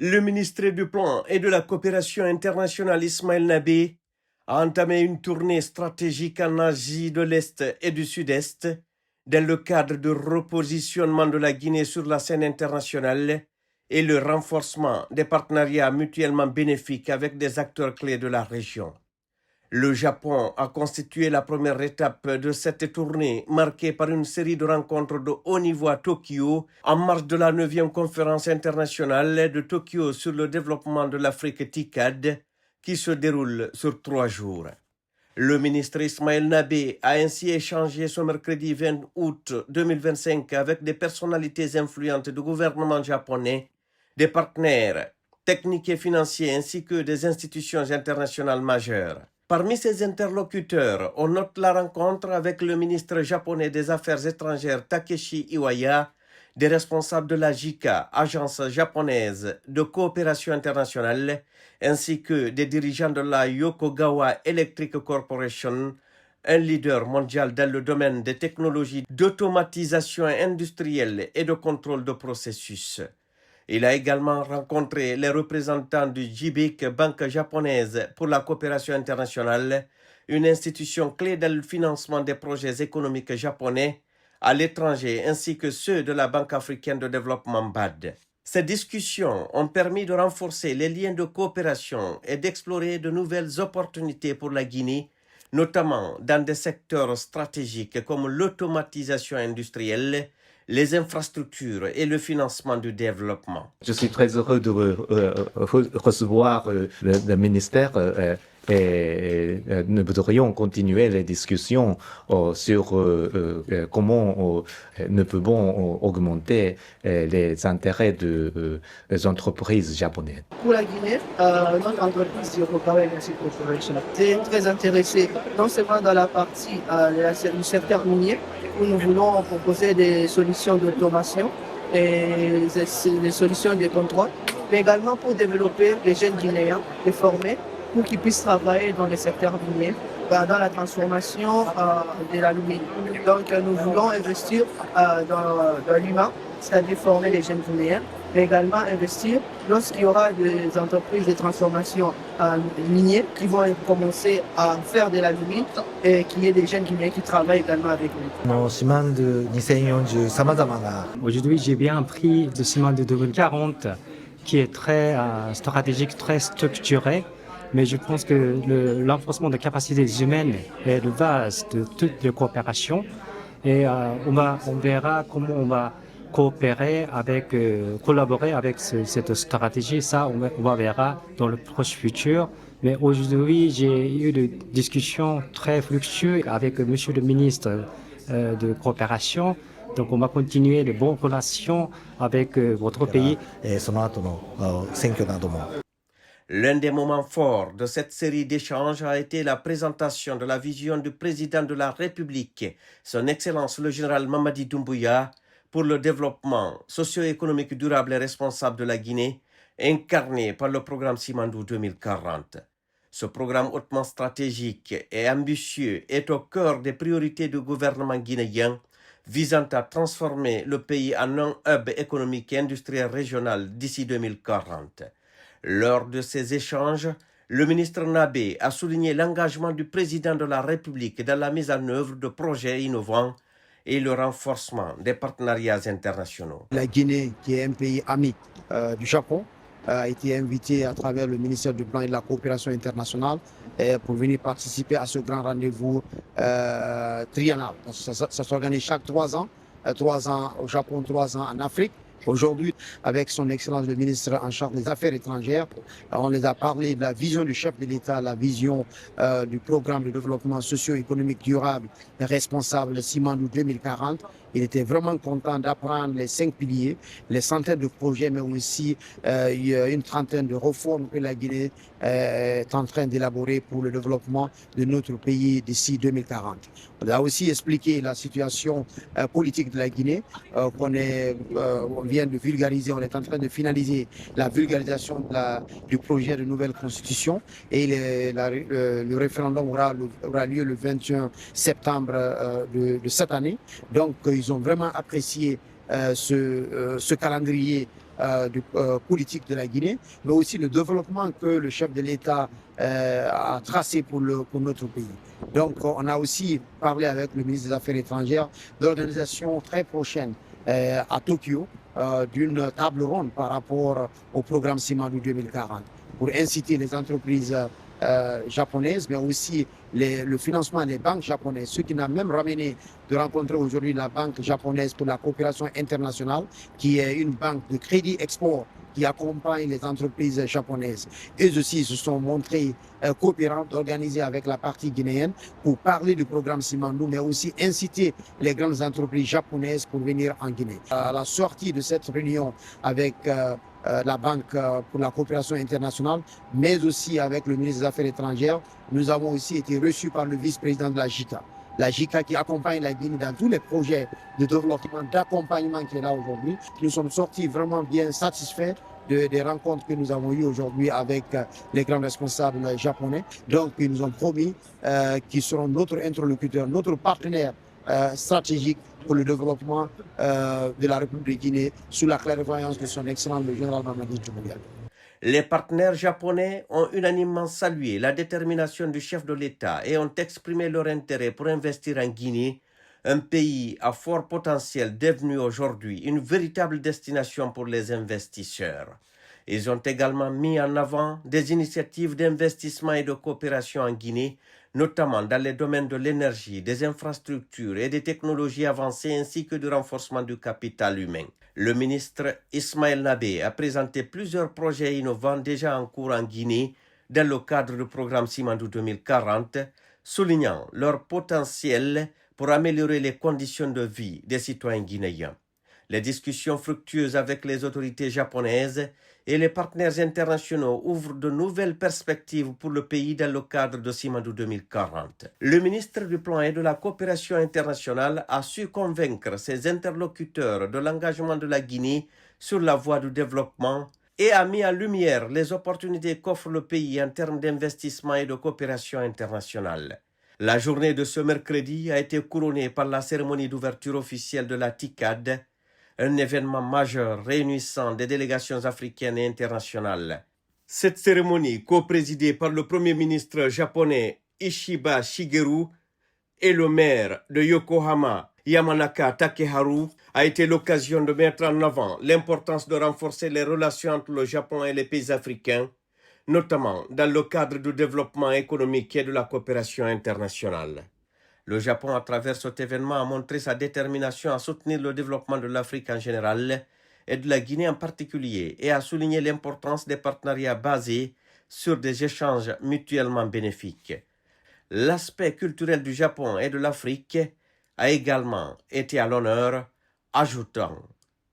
Le ministre du Plan et de la Coopération internationale Ismaël Nabé a entamé une tournée stratégique en Asie de l'Est et du Sud-Est dans le cadre du repositionnement de la Guinée sur la scène internationale et le renforcement des partenariats mutuellement bénéfiques avec des acteurs clés de la région. Le Japon a constitué la première étape de cette tournée, marquée par une série de rencontres de haut niveau à Tokyo, en marge de la 9e conférence internationale de Tokyo sur le développement de l'Afrique TICAD, qui se déroule sur 3 jours. Le ministre Ismaël Nabé a ainsi échangé ce mercredi 20 août 2025 avec des personnalités influentes du gouvernement japonais, des partenaires techniques et financiers ainsi que des institutions internationales majeures. Parmi ses interlocuteurs, on note la rencontre avec le ministre japonais des Affaires étrangères Takeshi Iwaya, des responsables de la JICA, agence japonaise de coopération internationale, ainsi que des dirigeants de la Yokogawa Electric Corporation, un leader mondial dans le domaine des technologies d'automatisation industrielle et de contrôle de processus. Il a également rencontré les représentants du JBIC, Banque japonaise pour la coopération internationale, une institution clé dans le financement des projets économiques japonais à l'étranger, ainsi que ceux de la Banque africaine de développement BAD. Ces discussions ont permis de renforcer les liens de coopération et d'explorer de nouvelles opportunités pour la Guinée, notamment dans des secteurs stratégiques comme l'automatisation industrielle, les infrastructures et le financement du développement. Je suis très heureux de recevoir le ministère et nous voudrions continuer les discussions sur comment nous pouvons augmenter les intérêts des entreprises japonaises. Pour la Guinée, notre entreprise Yokogawa Electric Corporation est très intéressée non seulement dans la partie du secteur minier, où nous voulons proposer des solutions d'automation et des solutions de contrôle, mais également pour développer les jeunes Guinéens, les former, pour qu'ils puissent travailler dans le secteur minier, dans la transformation de l'aluminium. Donc nous voulons investir dans l'humain, c'est-à-dire former les jeunes Guinéens, mais également investir lorsqu'il y aura des entreprises de transformation minières qui vont commencer à faire de l'aluminium et qu'il y ait des jeunes Guinéens qui travaillent également avec nous. Aujourd'hui, j'ai bien appris le ciment de 2040 qui est très stratégique, très structuré. Mais je pense que l'enforcement des capacités humaines est le base de toutes les coopérations. Et on verra comment on va collaborer avec cette stratégie. Ça, on verra dans le proche futur. Mais aujourd'hui, j'ai eu des discussions très fructueuses avec monsieur le ministre de coopération. Donc, on va continuer les bonnes relations avec votre pays. L'un des moments forts de cette série d'échanges a été la présentation de la vision du président de la République, son Excellence le général Mamadi Doumbouya, pour le développement socio-économique durable et responsable de la Guinée, incarné par le programme Simandou 2040. Ce programme hautement stratégique et ambitieux est au cœur des priorités du gouvernement guinéen, visant à transformer le pays en un hub économique et industriel régional d'ici 2040. Lors de ces échanges, le ministre Nabé a souligné l'engagement du président de la République dans la mise en œuvre de projets innovants et le renforcement des partenariats internationaux. La Guinée, qui est un pays ami du Japon, a été invitée à travers le ministère du Plan et de la Coopération internationale pour venir participer à ce grand rendez-vous triennal. Ça s'organise chaque 3 ans, 3 ans au Japon, 3 ans en Afrique. Aujourd'hui, avec son Excellence le ministre en charge des Affaires étrangères, on les a parlé de la vision du chef de l'État, la vision du programme de développement socio-économique durable et responsable Simandou 2040. Il était vraiment content d'apprendre les 5 piliers, les centaines de projets, mais aussi une trentaine de réformes que la Guinée est en train d'élaborer pour le développement de notre pays d'ici 2040. On a aussi expliqué la situation politique de la Guinée, on vient de vulgariser, on est en train de finaliser la vulgarisation du projet de nouvelle constitution et le référendum aura lieu le 21 septembre de cette année. Donc, ils ont vraiment apprécié ce calendrier politique de la Guinée, mais aussi le développement que le chef de l'État a tracé pour notre pays. Donc, on a aussi parlé avec le ministre des Affaires étrangères de l'organisation très prochaine à Tokyo d'une table ronde par rapport au programme Simandou 2040 pour inciter les entreprises japonaises, mais aussi le financement des banques japonaises, ce qui n'a même ramené de rencontrer aujourd'hui la banque japonaise pour la coopération internationale, qui est une banque de crédit export qui accompagne les entreprises japonaises. Eux aussi se sont montrés coopérants d'organiser avec la partie guinéenne pour parler du programme Simandou, mais aussi inciter les grandes entreprises japonaises pour venir en Guinée. À la sortie de cette réunion avec la Banque pour la coopération internationale, mais aussi avec le ministre des Affaires étrangères, nous avons aussi été reçus par le vice-président de la JICA. La JICA qui accompagne la Guinée dans tous les projets de développement, d'accompagnement qui est là aujourd'hui. Nous sommes sortis vraiment bien satisfaits des rencontres que nous avons eues aujourd'hui avec les grands responsables japonais. Donc, ils nous ont promis qu'ils seront notre interlocuteur, notre partenaire stratégique pour le développement de la République de Guinée sous la clairvoyance de son excellence le général Mamadi Doumbouya. Les partenaires japonais ont unanimement salué la détermination du chef de l'État et ont exprimé leur intérêt pour investir en Guinée, un pays à fort potentiel devenu aujourd'hui une véritable destination pour les investisseurs. Ils ont également mis en avant des initiatives d'investissement et de coopération en Guinée, notamment dans les domaines de l'énergie, des infrastructures et des technologies avancées ainsi que du renforcement du capital humain. Le ministre Ismaël Nabé a présenté plusieurs projets innovants déjà en cours en Guinée dans le cadre du programme Simandou 2040, soulignant leur potentiel pour améliorer les conditions de vie des citoyens guinéens. Les discussions fructueuses avec les autorités japonaises et les partenaires internationaux ouvrent de nouvelles perspectives pour le pays dans le cadre de Simandou 2040. Le ministre du Plan et de la Coopération internationale a su convaincre ses interlocuteurs de l'engagement de la Guinée sur la voie du développement et a mis en lumière les opportunités qu'offre le pays en termes d'investissement et de coopération internationale. La journée de ce mercredi a été couronnée par la cérémonie d'ouverture officielle de la TICAD, un événement majeur réunissant des délégations africaines et internationales. Cette cérémonie, co-présidée par le premier ministre japonais Ishiba Shigeru et le maire de Yokohama, Yamanaka Takeharu, a été l'occasion de mettre en avant l'importance de renforcer les relations entre le Japon et les pays africains, notamment dans le cadre du développement économique et de la coopération internationale. Le Japon, à travers cet événement, a montré sa détermination à soutenir le développement de l'Afrique en général et de la Guinée en particulier et a souligné l'importance des partenariats basés sur des échanges mutuellement bénéfiques. L'aspect culturel du Japon et de l'Afrique a également été à l'honneur, ajoutant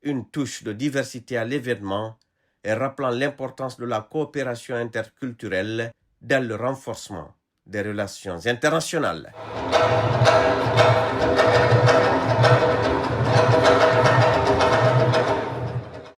une touche de diversité à l'événement et rappelant l'importance de la coopération interculturelle dans le renforcement des relations internationales.